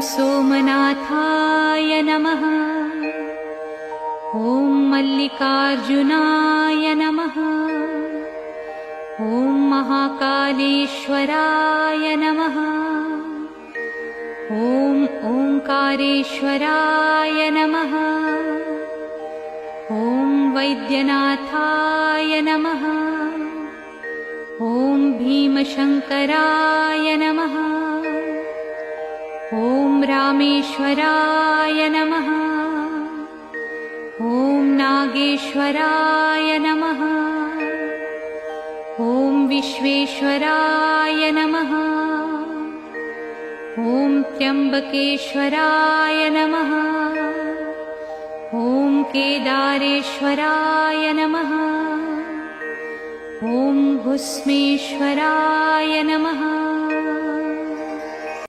सोमनाथाय नमः। ॐ मल्लिकार्जुनाय नमः। ॐ महाकालेश्वराय नमः। ॐ ओंकारेश्वराय नमः। ॐ वैद्यनाथाय नमः। ॐ भीमशंकराय नमः। ॐ रामेश्वराय नमः। ॐ नागेश्वराय नमः। ॐ विश्वेश्वराय नमः। ॐ त्र्यंबकेश्वराय नमः। ॐ केदारेश्वराय नमः। ॐ भुस्मेश्वराय नमः।